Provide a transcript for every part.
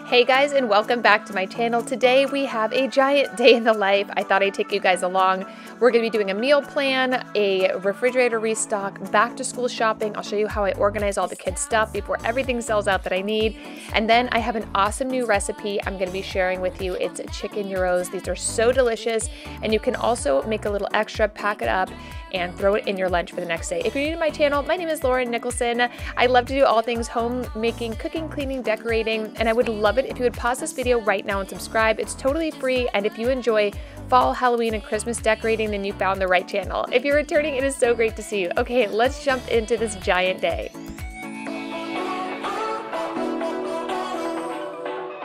Hey guys, and welcome back to my channel. Today we have a giant day in the life. I thought I'd take you guys along. We're going to be doing a meal plan, a refrigerator restock, back to school shopping. I'll show you how I organize all the kids' stuff before everything sells out that I need. And then I have an awesome new recipe I'm going to be sharing with you. It's chicken gyros. These are so delicious, and you can also make a little extra, pack it up, and throw it in your lunch for the next day. If you're new to my channel, my name is Lauren Nicholson. I love to do all things homemaking, cooking, cleaning, decorating, and I would love it if you would pause this video right now and subscribe. It's totally free, and if you enjoy fall, Halloween, and Christmas decorating, then you found the right channel. If you're returning, it is so great to see you. Okay, let's jump into this giant day.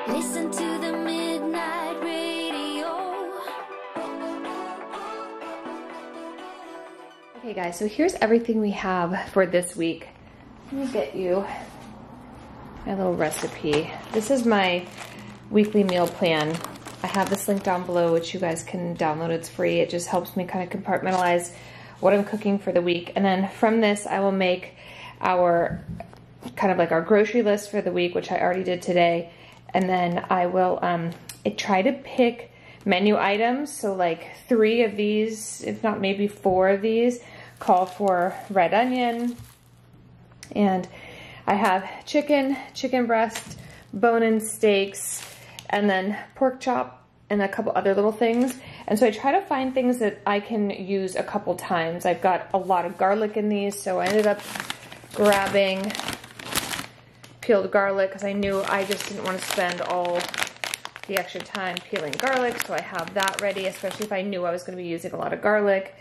Listen to the midnight radio. Okay guys, so here's everything we have for this week. Let me get you my little recipe. This is my weekly meal plan. I have this link down below, which you guys can download. It's free. It just helps me kind of compartmentalize what I'm cooking for the week. And then from this, I will make our kind of like our grocery list for the week, which I already did today. And then I will try to pick menu items. So like 3 of these, if not maybe 4 of these, call for red onion. And I have chicken breast, bone-in steaks, and then pork chop and a couple other little things. And so I try to find things that I can use a couple times. I've got a lot of garlic in these, so I ended up grabbing peeled garlic because I knew I just didn't want to spend all the extra time peeling garlic. So I have that ready, especially if I knew I was going to be using a lot of garlic.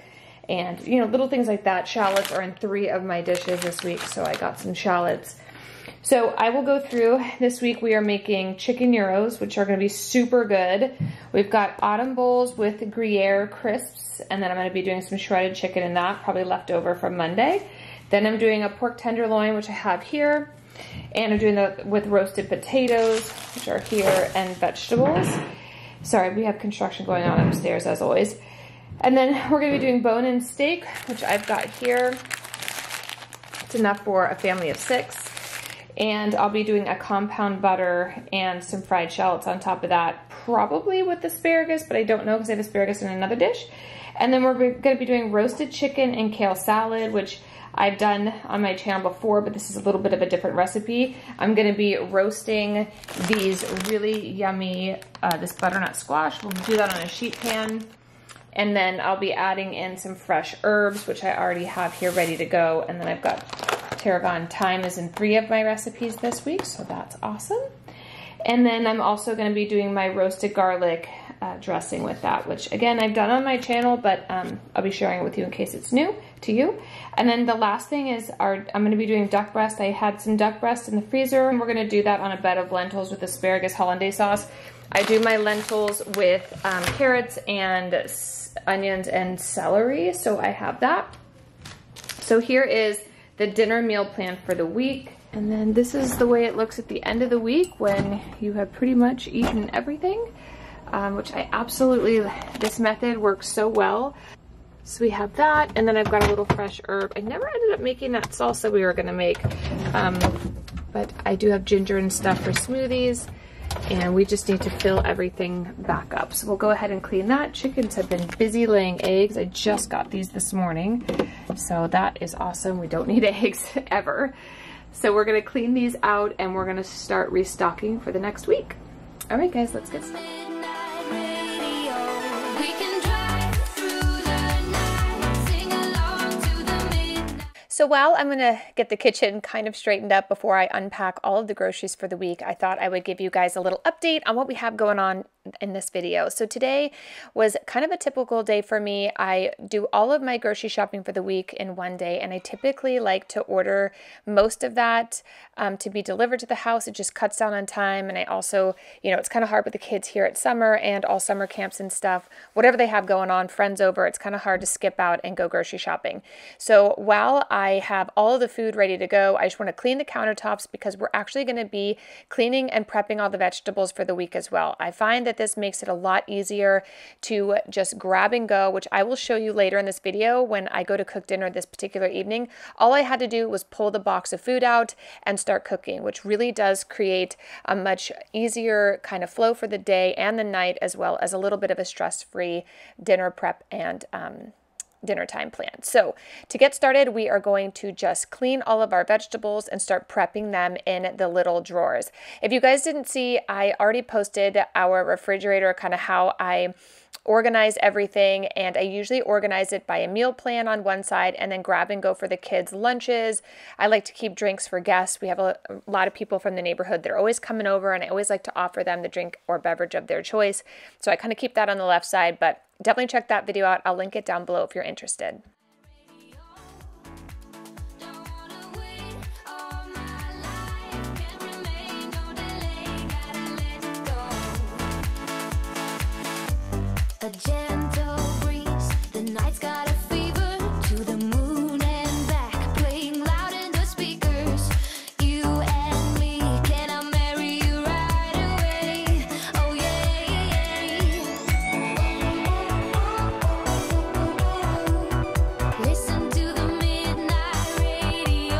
And, you know, little things like that. Shallots are in 3 of my dishes this week, so I got some shallots. So I will go through. This week we are making chicken gyros, which are going to be super good. We've got autumn bowls with Gruyere crisps, and then I'm going to be doing some shredded chicken in that, probably left over from Monday. Then I'm doing a pork tenderloin, which I have here, and I'm doing that with roasted potatoes, which are here, and vegetables. Sorry, we have construction going on upstairs as always. And then we're going to be doing bone-in steak, which I've got here. It's enough for a family of 6. And I'll be doing a compound butter and some fried shallots on top of that, probably with asparagus, but I don't know because I have asparagus in another dish. And then we're going to be doing roasted chicken and kale salad, which I've done on my channel before, but this is a little bit of a different recipe. I'm going to be roasting these really yummy, this butternut squash. We'll do that on a sheet pan. And then I'll be adding in some fresh herbs, which I already have here ready to go. And then I've got tarragon thyme is in 3 of my recipes this week, so that's awesome. And then I'm also going to be doing my roasted garlic dressing with that, which again I've done on my channel, but I'll be sharing it with you in case it's new to you. And then the last thing is I'm going to be doing duck breast. I had some duck breast in the freezer, and we're going to do that on a bed of lentils with asparagus hollandaise sauce. I do my lentils with carrots and onions and celery, so I have that. So here is the dinner meal plan for the week. And then this is the way it looks at the end of the week when you have pretty much eaten everything, which I absolutely, this method works so well. So we have that, and then I've got a little fresh herb. I never ended up making that salsa we were gonna make, but I do have ginger and stuff for smoothies, and we just need to fill everything back up. So we'll go ahead and clean that. Chickens have been busy laying eggs. I just got these this morning, so that is awesome. We don't need eggs ever. So we're gonna clean these out, and we're gonna start restocking for the next week. All right guys, let's get started. So while I'm gonna get the kitchen kind of straightened up before I unpack all of the groceries for the week, I thought I would give you guys a little update on what we have going on in this video. So today was kind of a typical day for me. I do all of my grocery shopping for the week in one day, and I typically like to order most of that to be delivered to the house. It just cuts down on time, and I also, you know, it's kind of hard with the kids here at summer and all summer camps and stuff. Whatever they have going on, friends over, it's kind of hard to skip out and go grocery shopping. So while I have all of the food ready to go, I just want to clean the countertops because we're actually going to be cleaning and prepping all the vegetables for the week as well. I find that that this makes it a lot easier to just grab and go, which I will show you later in this video when I go to cook dinner this particular evening. All I had to do was pull the box of food out and start cooking, which really does create a much easier kind of flow for the day and the night, as well as a little bit of a stress-free dinner prep and dinner time plan. So to get started, we are going to just clean all of our vegetables and start prepping them in the little drawers. If you guys didn't see, I already posted our refrigerator, kind of how I organize everything, and I usually organize it by a meal plan on one side and then grab and go for the kids' lunches. I like to keep drinks for guests. We have a lot of people from the neighborhood that are always coming over, and I always like to offer them the drink or beverage of their choice. So I kind of keep that on the left side, but definitely check that video out. I'll link it down below if you're interested. A gentle breeze, the night's got a fever, to the moon and back, playing loud in the speakers. You and me, can I marry you right away? Oh yeah. Listen to the midnight radio.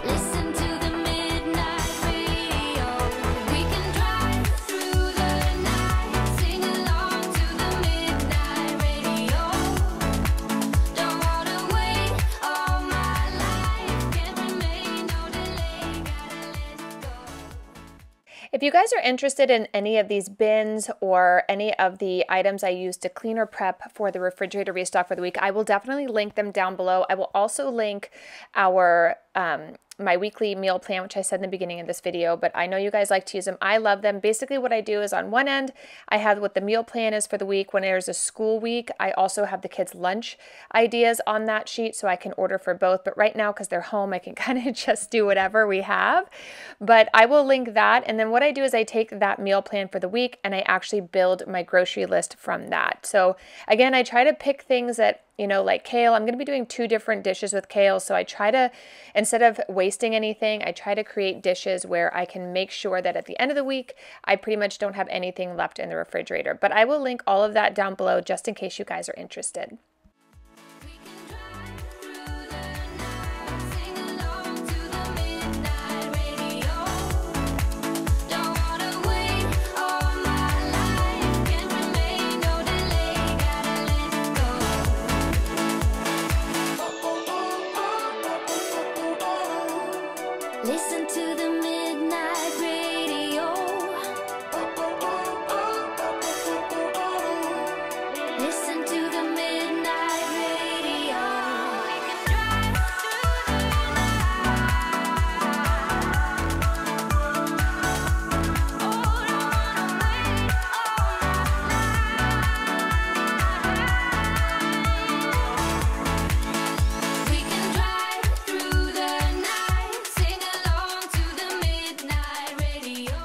Listen to the midnight radio. We can drive through the night, sing along to the midnight radio. Don't wanna wait all my life, can't remain, no delay, gotta let go. If you guys are interested in any of these bins or any of the items I use to clean or prep for the refrigerator restock for the week, I will definitely link them down below. I will also link our my weekly meal plan, which I said in the beginning of this video, but I know you guys like to use them. I love them. Basically what I do is on one end, I have what the meal plan is for the week. When there's a school week, I also have the kids' lunch ideas on that sheet so I can order for both. But right now, because they're home, I can kind of just do whatever we have. But I will link that. And then what I do is I take that meal plan for the week and I actually build my grocery list from that. So again, I try to pick things that, you know, like kale. I'm going to be doing 2 different dishes with kale. So I try to, instead of wasting anything, I try to create dishes where I can make sure that at the end of the week, I pretty much don't have anything left in the refrigerator. But I will link all of that down below just in case you guys are interested. We can drive through the night, sing along to the midnight radio. Don't wanna wait all my life, can't remain, no delay, gotta let go. Listen to the midnight radio. Listen to the midnight radio. We can drive through the night. Oh, don't wanna wait all my life. We can drive through the night, sing along to the midnight radio.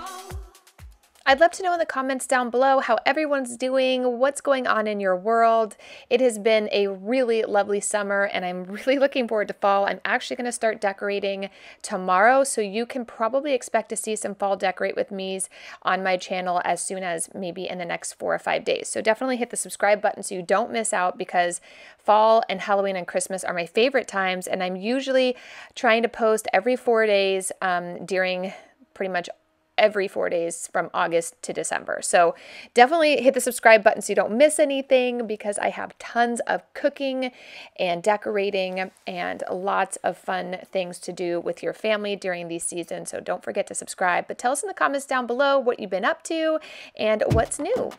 I'd love to know in the comments down below how everyone's doing, what's going on in your world. It has been a really lovely summer and I'm really looking forward to fall. I'm actually going to start decorating tomorrow, so you can probably expect to see some fall decorate with me's on my channel as soon as maybe in the next 4 or 5 days. So definitely hit the subscribe button so you don't miss out, because fall and Halloween and Christmas are my favorite times, and I'm usually trying to post every 4 days during pretty much every 4 days from August to December. So definitely hit the subscribe button so you don't miss anything, because I have tons of cooking and decorating and lots of fun things to do with your family during these seasons. So don't forget to subscribe, but tell us in the comments down below what you've been up to and what's new.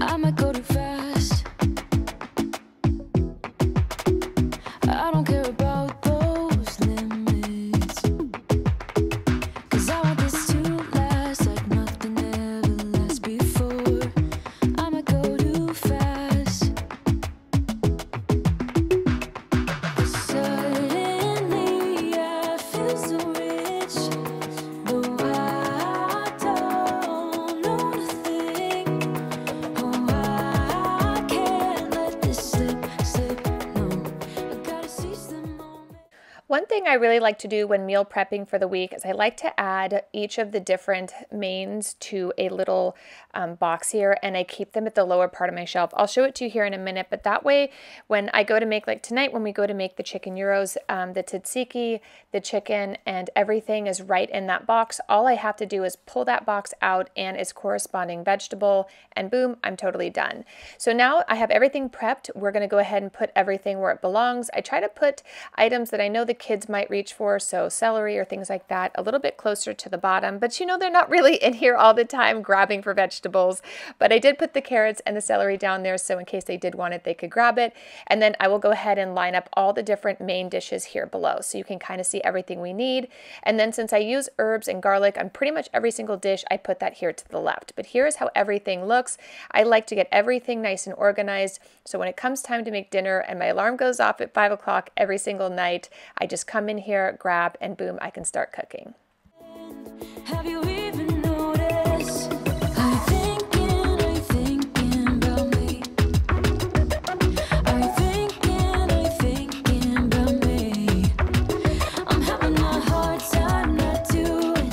I might go too fast. I don't care about those limits, 'cause I want this to last like nothing ever lasts before. I might go too fast. Suddenly I I really like to do when meal prepping for the week is I like to add each of the different mains to a little box here, and I keep them at the lower part of my shelf. I'll show it to you here in a minute, but that way when I go to make, like tonight when we go to make the chicken gyros, the tzatziki, the chicken, and everything is right in that box. All I have to do is pull that box out and its corresponding vegetable, and boom, I'm totally done. So now I have everything prepped. We're going to go ahead and put everything where it belongs. I try to put items that I know the kids might reach for, so celery or things like that, a little bit closer to the bottom, but you know they're not really in here all the time grabbing for vegetables. But I did put the carrots and the celery down there, so in case they did want it, they could grab it. And then I will go ahead and line up all the different main dishes here below, so you can kind of see everything we need. And then since I use herbs and garlic on pretty much every single dish, I put that here to the left. But here's how everything looks. I like to get everything nice and organized, so when it comes time to make dinner and my alarm goes off at 5 o'clock every single night, I just come in here, grab, and boom, I can start cooking. Have you even noticed? Are you thinking about me? Are you thinking about me? I'm having a hard time not doing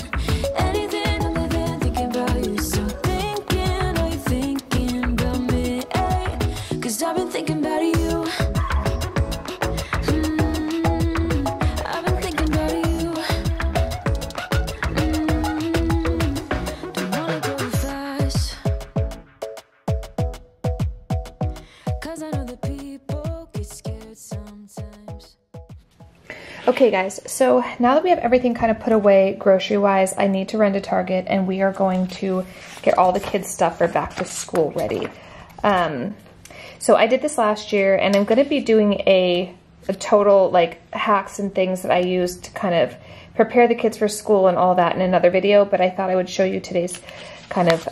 anything other than thinking about you. So are you thinking about me? 'Cause I've been thinking about you. I've been thinking about you. Don't wanna go fast, 'cause I know that people get scared sometimes. Okay guys, so now that we have everything kind of put away grocery-wise, I need to run to Target and we are going to get all the kids' stuff for back to school ready. So I did this last year and I'm going to be doing a total like hacks and things that I use to kind of prepare the kids for school and all that in another video, but I thought I would show you today's kind of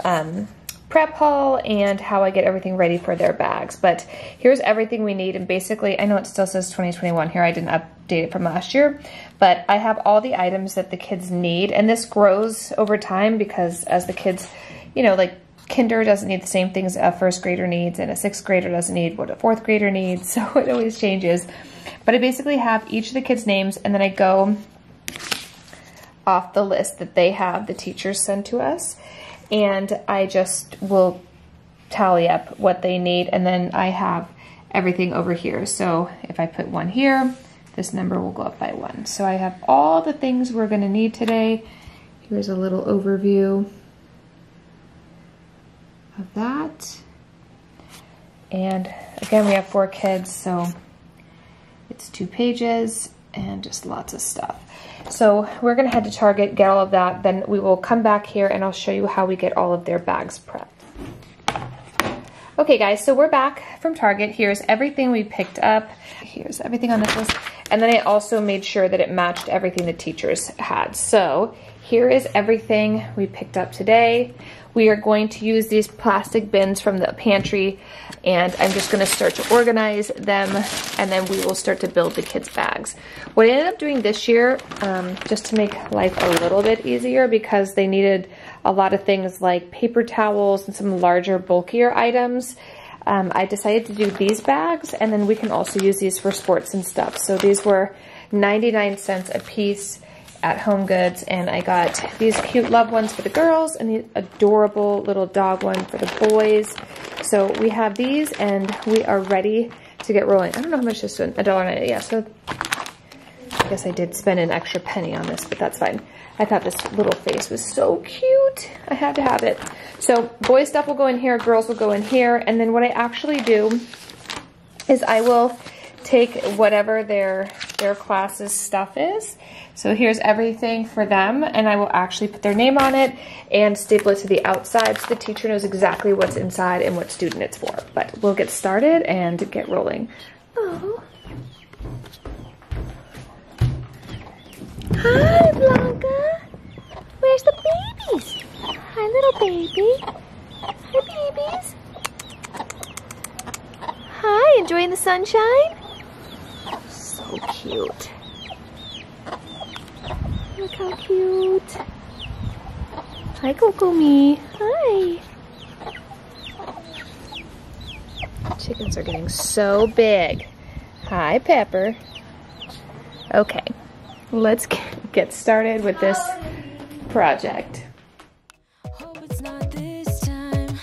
prep haul and how I get everything ready for their bags. But here's everything we need, and basically, I know it still says 2021 here, I didn't update it from last year, but I have all the items that the kids need, and this grows over time because as the kids, you know, like kinder doesn't need the same things a first grader needs, and a sixth grader doesn't need what a fourth grader needs, so it always changes. But I basically have each of the kids' names, and then I go off the list that they have, the teachers send to us, and I just will tally up what they need, and then I have everything over here. So if I put 1 here, this number will go up by 1. So I have all the things we're going to need today. Here's a little overview of that. And again, we have 4 kids, so it's 2 pages and just lots of stuff. So we're gonna head to Target, get all of that, then we will come back here and I'll show you how we get all of their bags prepped. Okay guys, so we're back from Target. Here's everything we picked up. Here's everything on this list. And then I also made sure that it matched everything the teachers had. So here is everything we picked up today. We are going to use these plastic bins from the pantry, and I'm just going to start to organize them, and then we will start to build the kids' bags. What I ended up doing this year, just to make life a little bit easier, because they needed a lot of things like paper towels and some larger, bulkier items, I decided to do these bags, and then we can also use these for sports and stuff. So these were 99 cents a piece at Home Goods, and I got these cute love ones for the girls and the adorable little dog one for the boys. So we have these and we are ready to get rolling. I don't know how much this is, $1.90. Yeah, so I guess I did spend an extra penny on this, but that's fine. I thought this little face was so cute. I had to have it. So boy stuff will go in here, girls will go in here, and then what I actually do is I will take whatever their class's stuff is. So here's everything for them, and I will actually put their name on it and staple it to the outside so the teacher knows exactly what's inside and what student it's for. But we'll get started and get rolling. Oh. Hi, Blanca. Where's the babies? Hi, little baby. Hi, babies. Hi, enjoying the sunshine? So cute. Look how cute. Hi, Kokomi. Hi. Chickens are getting so big. Hi, Pepper. Okay. let's get started with this project. Hope it's not this time,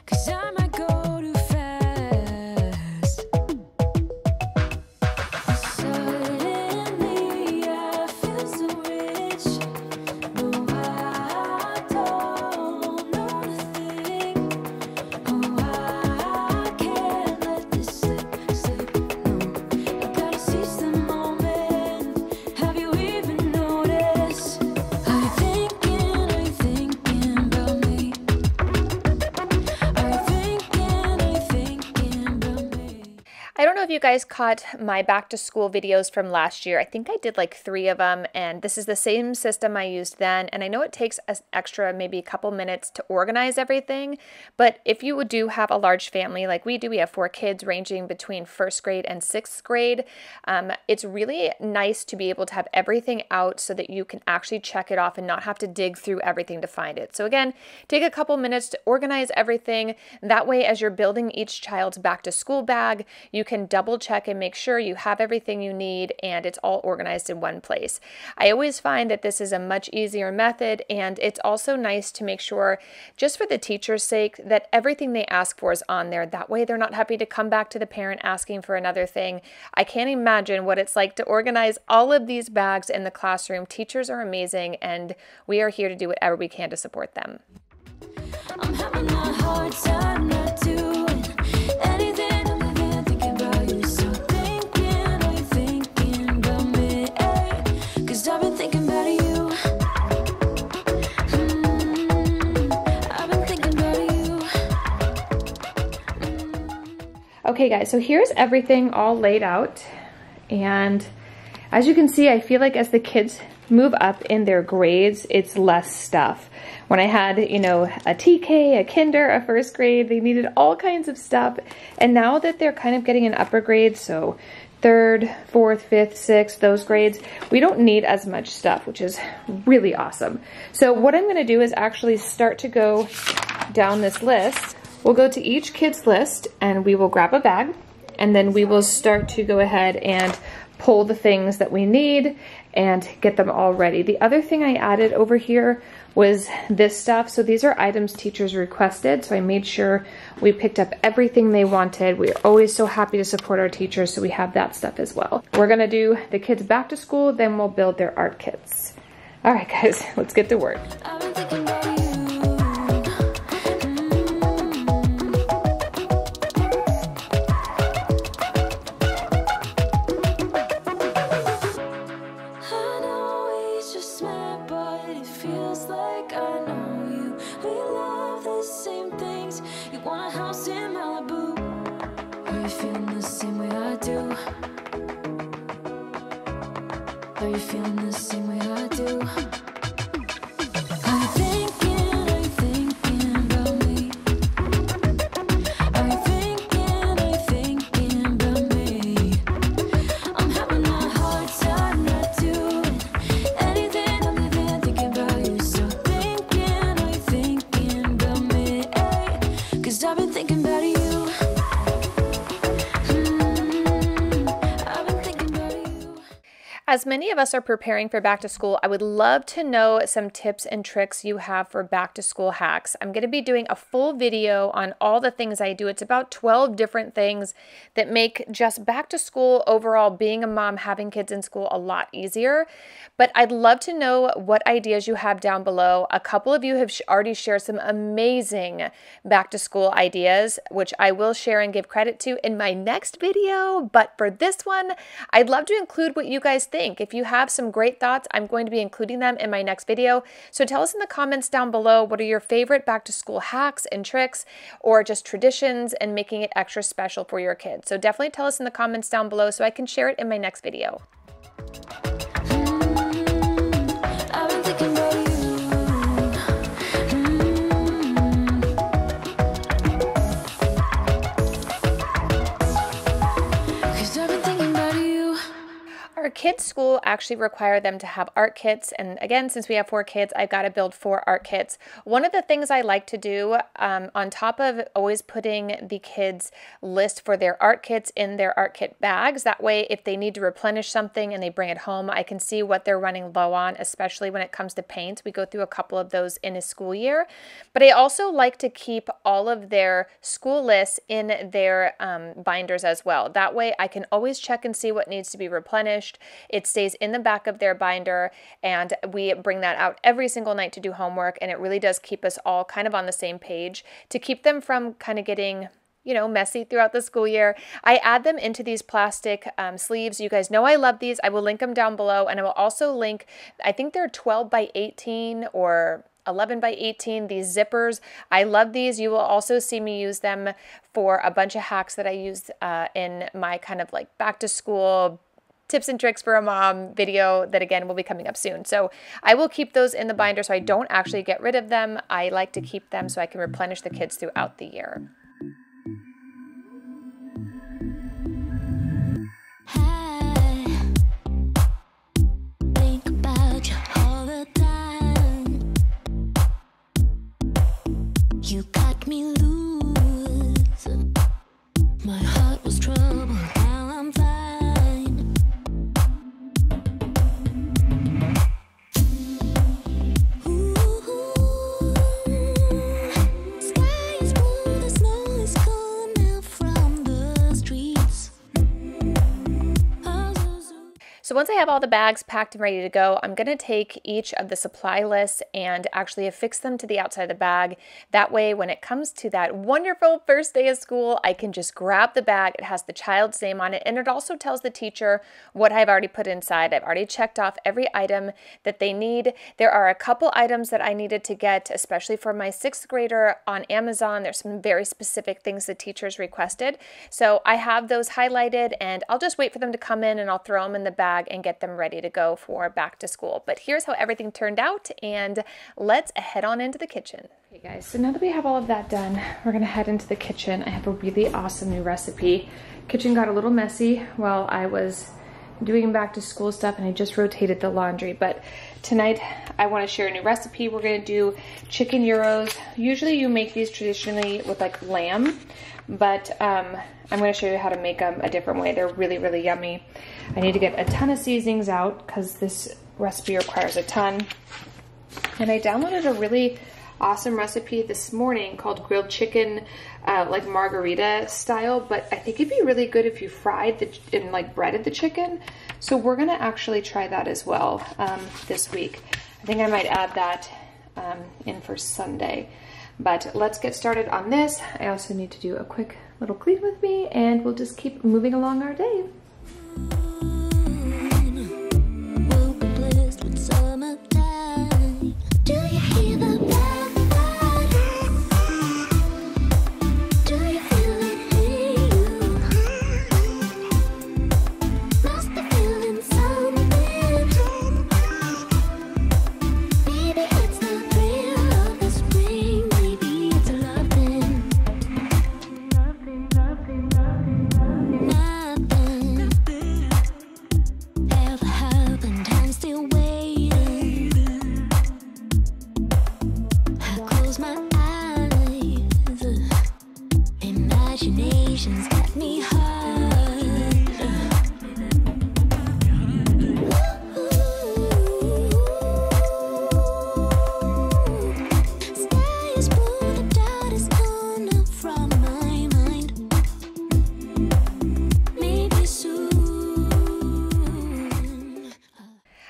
'cause I might go too fast. Suddenly I feel so rich. No, I don't know nothing. Oh, I can't let this slip. No, I gotta seize the moment. Have you even noticed? Are you thinking about me? Are you thinking about me? I don't know if you guys caught my back to school videos from last year. I think I did like 3 of them, and this is the same system I used then. And I know it takes an extra maybe a couple minutes to organize everything, but if you do have a large family like we do, we have 4 kids ranging between 1st grade and 6th grade, it's really nice to be able to have everything out so that you can actually check it off and not have to dig through everything to find it. So again, take a couple minutes to organize everything. That way, as you're building each child's back to school bag, you can double check and make sure you have everything you need and it's all organized in one place. I always find that this is a much easier method, and it's also nice to make sure, just for the teacher's sake, that everything they ask for is on there. That way they're not happy to come back to the parent asking for another thing. I can't imagine what it's like to organize all of these bags in the classroom. Teachers are amazing, and we are here to do whatever we can to support them. I'm having a hard time not doing anything other than thinking about you. So are you thinking about me? 'Cause I've been thinking about you. I've been thinking about you. Okay guys, so here's everything all laid out, and as you can see, I feel like as the kids move up in their grades, it's less stuff. When I had, you know, a TK, a kinder, a 1st grade, they needed all kinds of stuff, and now that they're kind of getting in upper grades, so 3rd, 4th, 5th, 6th, those grades, we don't need as much stuff, which is really awesome. So what I'm gonna do is actually start to go down this list. We'll go to each kid's list and we will grab a bag, and then we will start to go ahead and pull the things that we need and get them all ready. The other thing I added over here was this stuff. So these are items teachers requested, so I made sure we picked up everything they wanted. We're always so happy to support our teachers, so we have that stuff as well. We're gonna do the kids back to school, then we'll build their art kits. All right guys, let's get to work. I've been thinking about you. I know we just met, but it feels like I know you. We love the same things. You want a house in Malibu. Are you feeling the same way I do? Are you feeling the same way I do? Are you thinking about me? Are you thinking about me? I'm having a hard time not doing anything other than thinking about you. So are you thinking about me? 'Cause I've been thinking about you. I've been thinking about you. As many of us are preparing for back to school, I would love to know some tips and tricks you have for back to school hacks. I'm going to be doing a full video on all the things I do. It's about 12 different things that make just back to school overall, being a mom, having kids in school, a lot easier. But I'd love to know what ideas you have down below. A couple of you have already shared some amazing back to school ideas, which I will share and give credit to in my next video. But for this one, I'd love to include what you guys think. If you have some great thoughts, I'm going to be including them in my next video. So tell us in the comments down below, what are your favorite back to school hacks and tricks, or just traditions and making it extra special for your kids. So definitely tell us in the comments down below so I can share it in my next video. I've been thinking about you. kids' school actually require them to have art kits. And again, since we have 4 kids, I've got to build 4 art kits. One of the things I like to do, on top of always putting the kids' list for their art kits in their art kit bags, that way if they need to replenish something and they bring it home, I can see what they're running low on, especially when it comes to paints. We go through a couple of those in a school year. But I also like to keep all of their school lists in their binders as well. That way I can always check and see what needs to be replenished. It stays in the back of their binder, and we bring that out every single night to do homework, and it really does keep us all kind of on the same page to keep them from kind of getting, you know, messy throughout the school year. I add them into these plastic sleeves. You guys know I love these. I will link them down below, and I will also link, I think they're 12 by 18 or 11 by 18, these zippers. I love these. You will also see me use them for a bunch of hacks that I use in my kind of like back to school tips and tricks for a mom video that again will be coming up soon. So I will keep those in the binder so I don't actually get rid of them. I like to keep them so I can replenish the kids throughout the year. Think about you all the time. You got me loose. My heart was troubled. Now I'm fine. Ooh, sky is blue. The snow is gone now from the streets. So once I have all the bags packed and ready to go, I'm going to take each of the supply lists and actually affix them to the outside of the bag. That way, when it comes to that wonderful first day of school, I can just grab the bag. It has the child's name on it, and it also tells the teacher what I've already put inside. I've already checked off every item that they need. There are a couple items that I needed to get, especially for my 6th grader on Amazon. There's some very specific things the teachers requested. So I have those highlighted, and I'll just wait for them to come in and I'll throw them in the bag and get them ready to go for back to school. But here's how everything turned out, and let's head on into the kitchen. Okay guys, so now that we have all of that done, we're gonna head into the kitchen. I have a really awesome new recipe. Kitchen got a little messy while I was doing back to school stuff, and I just rotated the laundry, but tonight I want to share a new recipe. We're going to do chicken gyros. Usually you make these traditionally with like lamb, but I'm going to show you how to make them a different way. They're really, really yummy. I need to get a ton of seasonings out because this recipe requires a ton. And I downloaded a really awesome recipe this morning called grilled chicken, like margarita style, but I think it'd be really good if you fried and like breaded the chicken. So we're gonna actually try that as well this week. I think I might add that in for Sunday. But let's get started on this. I also need to do a quick little clean with me, and we'll just keep moving along our day. We'll be blessed with summertime. Do you hear the do you feel it in you? Must be feeling something. Maybe it's the thrill of the spring. Maybe it's a loving. Nothing ever happened. I'm still waiting. I close my eyes. Imagination's got me hard. Sky is blue, the doubt is gone up from my mind. Maybe soon.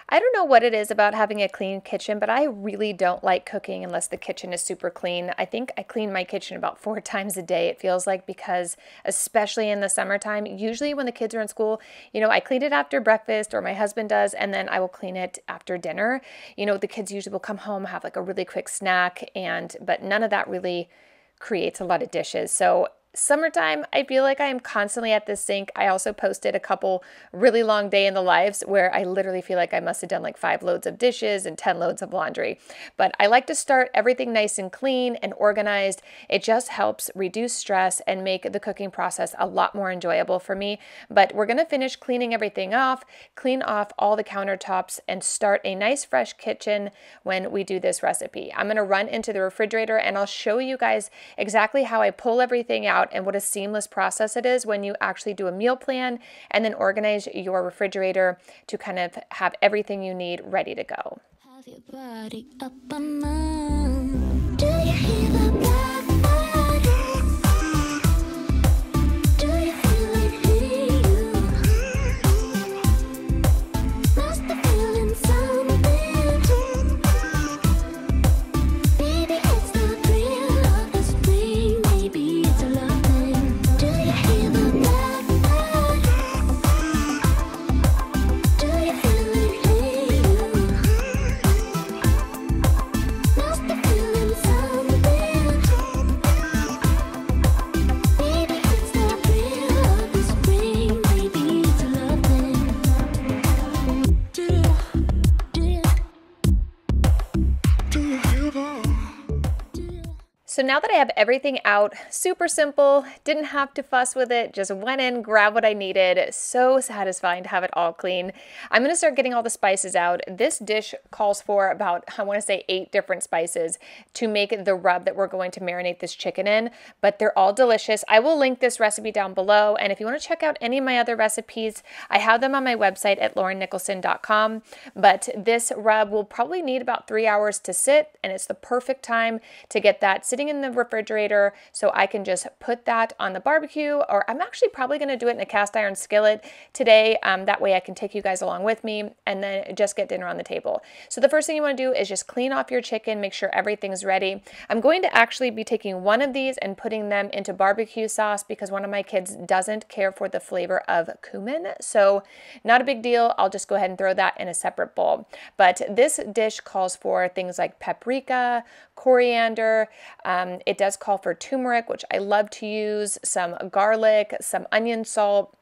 I don't know what it is about having a clean kitchen, but I really don't like cooking unless the kitchen is super clean. I think I clean my kitchen about 4 times a day, it feels like, because especially in the summertime, usually when the kids are in school, you know, I clean it after breakfast, or my husband does, and then I will clean it after dinner. You know, the kids usually will come home, have like a really quick snack, but none of that really creates a lot of dishes. So Summertime, I feel like I am constantly at this sink. I also posted a couple really long day in the lives where I literally feel like I must have done like 5 loads of dishes and 10 loads of laundry. But I like to start everything nice and clean and organized. It just helps reduce stress and make the cooking process a lot more enjoyable for me. But we're gonna finish cleaning everything off, clean off all the countertops, and start a nice fresh kitchen when we do this recipe. I'm gonna run into the refrigerator and I'll show you guys exactly how I pull everything out and what a seamless process it is when you actually do a meal plan and then organize your refrigerator to kind of have everything you need ready to go. Have your body up on mine. Do you hear the blackbird? Do you feel it hear you? Must be feeling something. Maybe it's the thrill of the spring. Maybe it's a love thing. Do you hear the blackbird? Do you feel it hear you? Must be feeling something. Maybe it's the thrill of the spring. Maybe it's a love thing. Do you feel that? So now that I have everything out, super simple, didn't have to fuss with it, just went in, grabbed what I needed. So satisfying to have it all clean. I'm gonna start getting all the spices out. This dish calls for about, I wanna say 8 different spices to make the rub that we're going to marinate this chicken in, but they're all delicious. I will link this recipe down below, and if you wanna check out any of my other recipes, I have them on my website at laurennicholson.com, but this rub will probably need about 3 hours to sit, and it's the perfect time to get that sitting in the refrigerator so I can just put that on the barbecue, or I'm actually probably going to do it in a cast iron skillet today. That way I can take you guys along with me and then just get dinner on the table. So the first thing you want to do is just clean off your chicken, make sure everything's ready. I'm going to actually be taking one of these and putting them into barbecue sauce because one of my kids doesn't care for the flavor of cumin. So not a big deal. I'll just go ahead and throw that in a separate bowl. But this dish calls for things like paprika, coriander. It does call for turmeric, which I love to use, some garlic, some onion salt,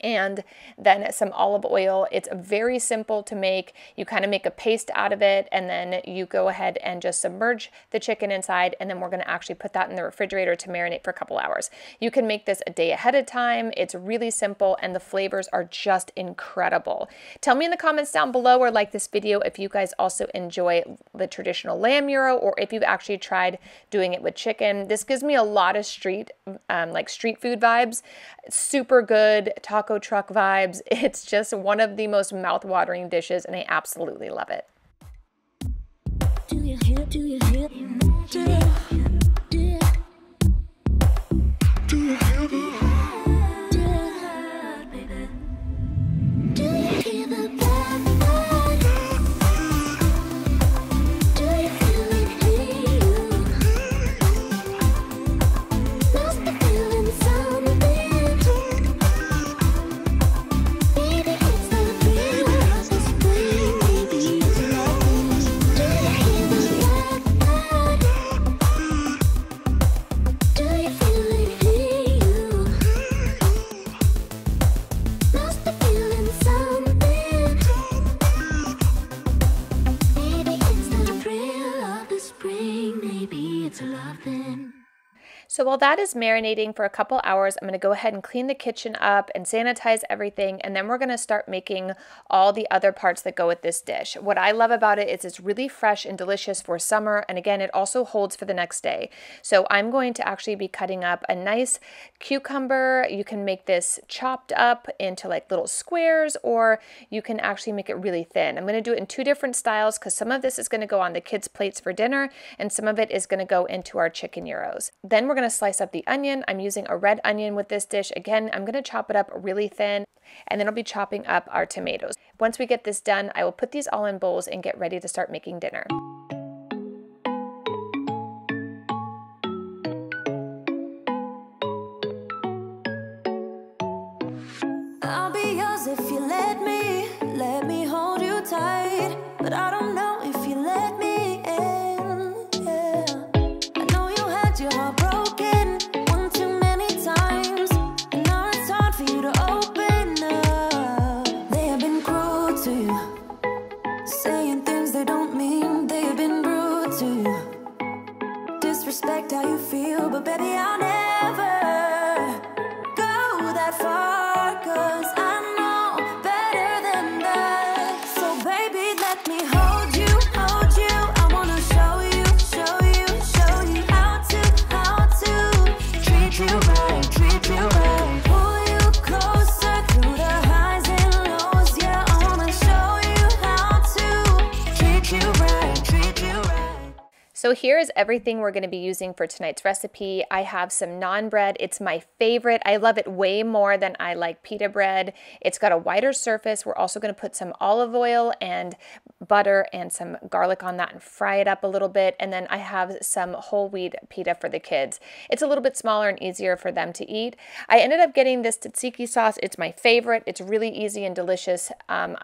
and then some olive oil. It's very simple to make. You kind of make a paste out of it, and then you go ahead and just submerge the chicken inside, and then we're going to actually put that in the refrigerator to marinate for a couple hours. You can make this a day ahead of time. It's really simple, and the flavors are just incredible. Tell me in the comments down below or like this video if you guys also enjoy the traditional lamb gyro, or if you've actually tried doing it with chicken. This gives me a lot of street food vibes. Super good taco truck vibes. It's just one of the most mouth-watering dishes, and I absolutely love it. Do you hear? Do you hear? Do you hear the blackbird? Do you feel it hear you? Must be feeling something. Maybe it's the thrill of the spring. Maybe it's love. Do you hear the blackbird? Do you feel it hear you? Must be feeling something. Maybe it's the thrill of the spring. Maybe it's a love thing. So while that is marinating for a couple hours, I'm going to go ahead and clean the kitchen up and sanitize everything, and then we're going to start making all the other parts that go with this dish. What I love about it is it's really fresh and delicious for summer, and again, it also holds for the next day. So I'm going to actually be cutting up a nice cucumber. You can make this chopped up into like little squares, or you can actually make it really thin. I'm going to do it in 2 different styles because some of this is going to go on the kids' plates for dinner, and some of it is going to go into our chicken gyros. Then we're going to slice up the onion. I'm using a red onion with this dish. Again, I'm going to chop it up really thin, and then I'll be chopping up our tomatoes. Once we get this done, I will put these all in bowls and get ready to start making dinner. I'll be yours if you let me hold you tight. But I don't know if you let me in. Yeah. I know you had your heart broken one too many things they don't mean. They've been rude to you, disrespect how you feel, but baby, I'll never go that far, 'cause I know better than that. So baby, let me hold you, hold you. I wanna show you, show you, show you how to treat you right, treat you right. Pull you closer through the highs and lows. Yeah, I wanna show you how to treat you right, treat you right. So here is everything we're going to be using for tonight's recipe. I have some naan bread. It's my favorite. I love it way more than I like pita bread. It's got a wider surface. We're also going to put some olive oil and butter and some garlic on that and fry it up a little bit. And then I have some whole wheat pita for the kids. It's a little bit smaller and easier for them to eat. I ended up getting this tzatziki sauce. It's my favorite. It's really easy and delicious.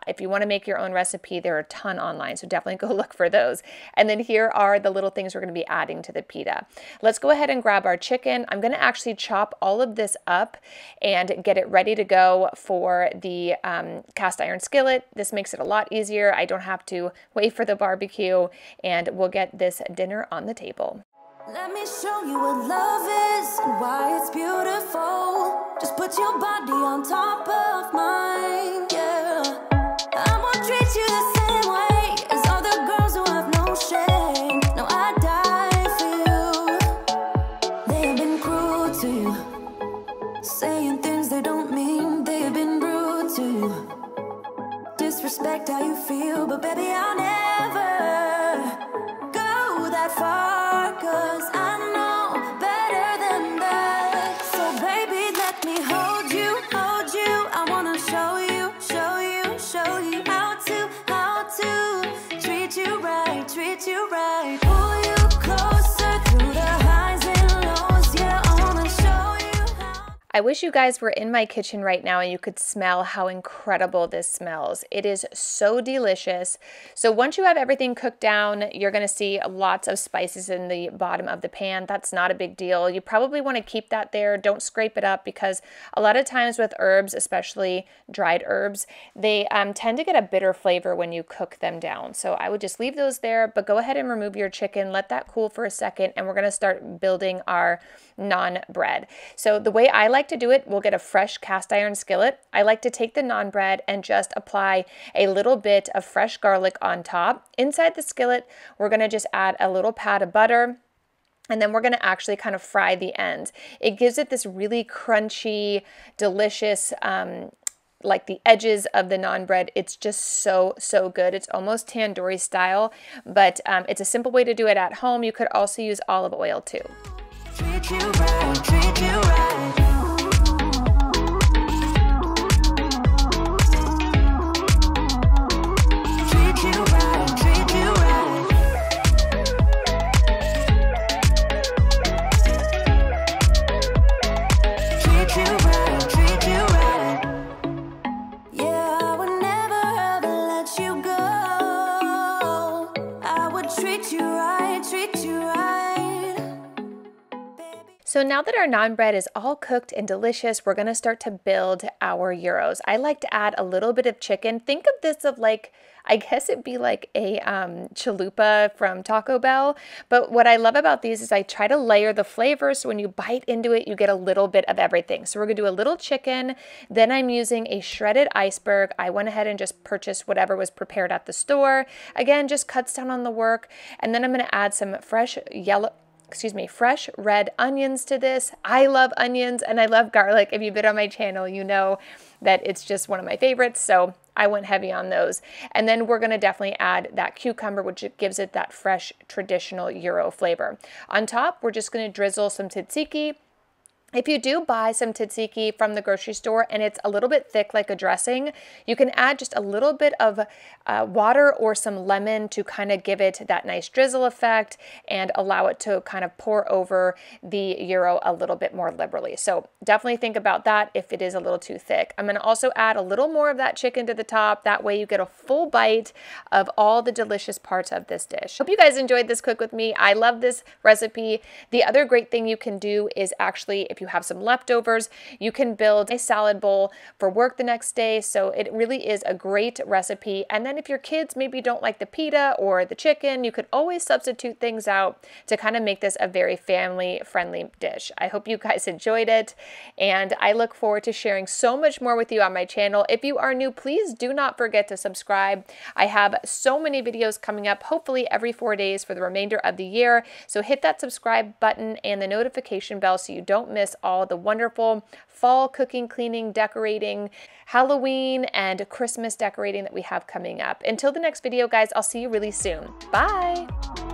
If you want to make your own recipe, there are a ton online, so definitely go look for those. And then here are the little things we're going to be adding to the pita. Let's go ahead and grab our chicken. I'm going to actually chop all of this up and get it ready to go for the cast iron skillet. This makes it a lot easier. I don't have to wait for the barbecue, and we'll get this dinner on the table. Let me show you what love is and why it's beautiful. Just put your body on top of mine, yeah. I won't treat you the same way as other girls who have no shame. No, I die for you. They have been cruel to you, saying things they don't mean. They have been rude to you, disrespect how you feel, but baby, I'll never go that far, 'cause I know better than that. So baby, let me hold you, hold you. I wanna show you, show you, show you how to treat you right, treat you right. Pull you closer through the highs and lows. Yeah, I wanna show you how. I wish you guys were in my kitchen right now and you could smell how incredible this smells. It is so delicious. So once you have everything cooked down, you're going to see lots of spices in the bottom of the pan. That's not a big deal. You probably want to keep that there. Don't scrape it up, because a lot of times with herbs, especially dried herbs, they tend to get a bitter flavor when you cook them down. So I would just leave those there, but go ahead and remove your chicken. Let that cool for a second, and we're going to start building our naan bread. So the way I like to do it, we'll get a fresh cast iron skillet. I like to take the naan bread and just apply a little bit of fresh garlic on top. Inside the skillet, we're going to just add a little pat of butter, and then we're going to actually kind of fry the ends. It gives it this really crunchy, delicious, like the edges of the naan bread. It's just so good. It's almost tandoori style, but it's a simple way to do it at home. You could also use olive oil too. Treat you right, treat you right. Treat you right, treat you right. Treat you right, treat you right. Yeah, I would never ever let you go. I would treat you right, treat you right. So now that our naan bread is all cooked and delicious, we're going to start to build our gyros. I like to add a little bit of chicken. Think of this of like, I guess it'd be like a chalupa from Taco Bell. But what I love about these is I try to layer the flavors, so when you bite into it, you get a little bit of everything. So we're going to do a little chicken. Then I'm using a shredded iceberg. I went ahead and just purchased whatever was prepared at the store. Again, just cuts down on the work. And then I'm going to add some fresh red onions to this. I love onions and I love garlic. If you've been on my channel, you know that it's just one of my favorites. So I went heavy on those. And then we're going to definitely add that cucumber, which gives it that fresh traditional gyro flavor. On top, we're just going to drizzle some tzatziki. If you do buy some tzatziki from the grocery store and it's a little bit thick like a dressing, you can add just a little bit of water or some lemon to kind of give it that nice drizzle effect and allow it to kind of pour over the gyro a little bit more liberally. So definitely think about that if it is a little too thick. I'm going to also add a little more of that chicken to the top. That way you get a full bite of all the delicious parts of this dish. Hope you guys enjoyed this cook with me. I love this recipe. The other great thing you can do is actually If you have some leftovers, you can build a salad bowl for work the next day. So it really is a great recipe. And then if your kids maybe don't like the pita or the chicken, you could always substitute things out to kind of make this a very family-friendly dish. I hope you guys enjoyed it, and I look forward to sharing so much more with you on my channel. If you are new, please do not forget to subscribe. I have so many videos coming up, hopefully every 4 days for the remainder of the year. So hit that subscribe button and the notification bell so you don't miss all the wonderful fall cooking, cleaning, decorating, Halloween, and Christmas decorating that we have coming up. Until the next video, guys, I'll see you really soon. Bye!